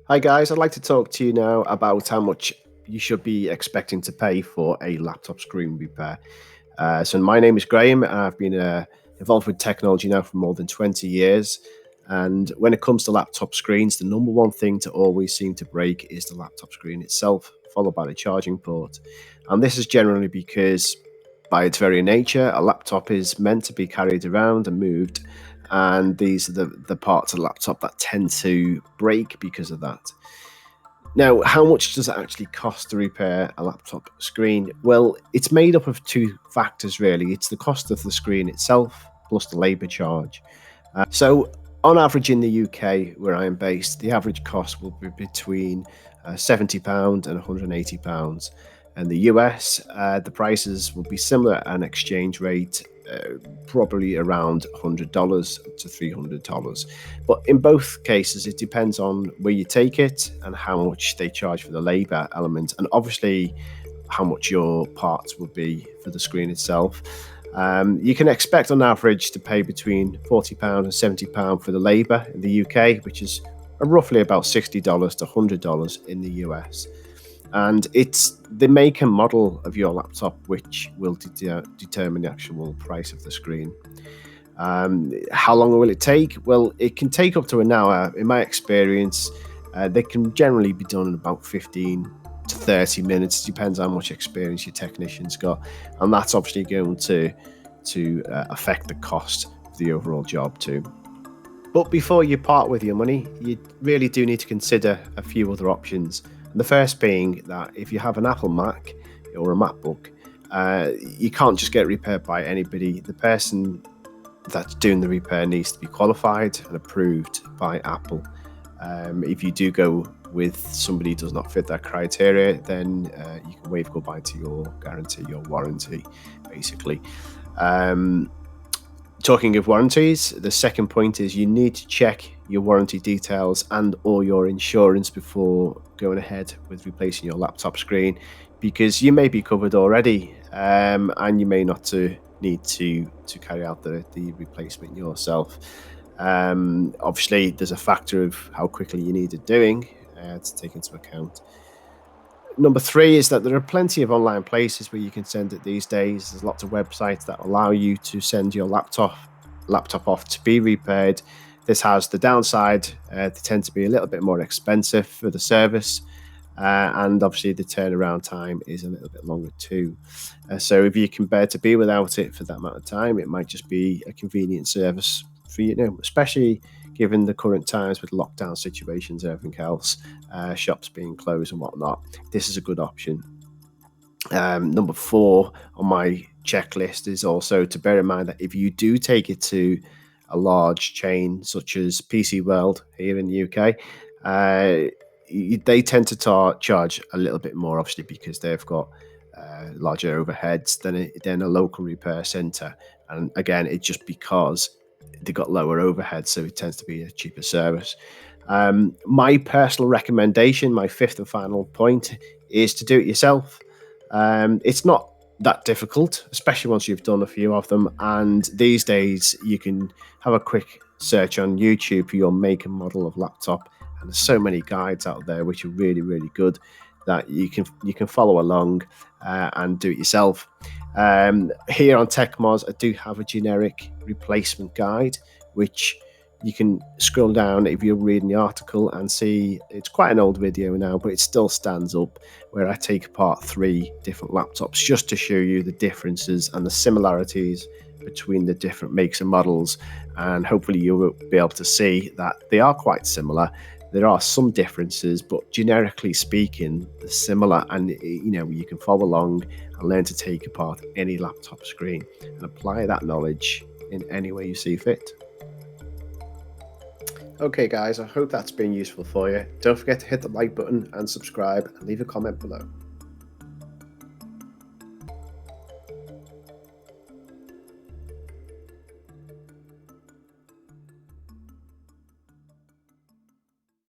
Hi guys, I'd like to talk to you now about how much you should be expecting to pay for a laptop screen repair. So my name is Graham. I've been involved with technology now for more than 20 years. And when it comes to laptop screens, the number one thing to always seem to break is the laptop screen itself, followed by the charging port. And this is generally because, by its very nature, a laptop is meant to be carried around and moved. And these are the parts of the laptop that tend to break because of that. Now, how much does it actually cost to repair a laptop screen? Well, it's made up of two factors really. It's the cost of the screen itself plus the labour charge. So, on average in the UK, where I am based, the average cost will be between £70 and £180. And the US, the prices will be similar at an exchange rate, probably around $100 to $300. But in both cases, it depends on where you take it and how much they charge for the labour element, and obviously how much your parts will be for the screen itself. You can expect on average to pay between £40 and £70 for the labour in the UK, which is roughly about $60 to $100 in the US. And it's the make and model of your laptop which will determine the actual price of the screen. How long will it take? Well, it can take up to an hour. In my experience, they can generally be done in about 15 to 30 minutes. Depends how much experience your technician's got, and that's obviously going to affect the cost of the overall job too. But before you part with your money, you really do need to consider a few other options. And the first being that if you have an Apple Mac or a MacBook, you can't just get it repaired by anybody. The person that's doing the repair needs to be qualified and approved by Apple. If you do go with somebody who does not fit that criteria, then you can waive goodbye to your guarantee, your warranty, basically. Talking of warranties, the second point is you need to check your warranty details and or your insurance before going ahead with replacing your laptop screen, because you may be covered already, and you may not need to carry out the replacement yourself. Obviously, there's a factor of how quickly you need it doing to take into account. Number three is that there are plenty of online places where you can send it these days. There's lots of websites that allow you to send your laptop off to be repaired. This has the downside; they tend to be a little bit more expensive for the service, and obviously the turnaround time is a little bit longer too. So if you can bear to be without it for that amount of time, it might just be a convenient service for you, especially given the current times with lockdown situations, everything else, shops being closed and whatnot. This is a good option. Number four on my checklist is also to bear in mind that if you do take it to a large chain such as PC World here in the UK, they tend to charge a little bit more, obviously, because they've got larger overheads than a local repair centre. And again, it's just because they've got lower overheads, so it tends to be a cheaper service. My personal recommendation, my fifth and final point, is to do it yourself. It's not that difficult, especially once you've done a few of them. And these days, you can have a quick search on YouTube for your make and model of laptop, and there's so many guides out there which are really, really good that you can follow along and do it yourself. Here on TechMoz, I do have a generic replacement guide, which you can scroll down if you're reading the article and see it's quite an old video now, but it still stands up, where I take apart 3 different laptops just to show you the differences and the similarities between the different makes and models. And hopefully you will be able to see that they are quite similar. There are some differences, but generically speaking, they're similar. And you can follow along and learn to take apart any laptop screen and apply that knowledge in any way you see fit. Okay, guys, I hope that's been useful for you. Don't forget to hit the like button and subscribe and leave a comment below.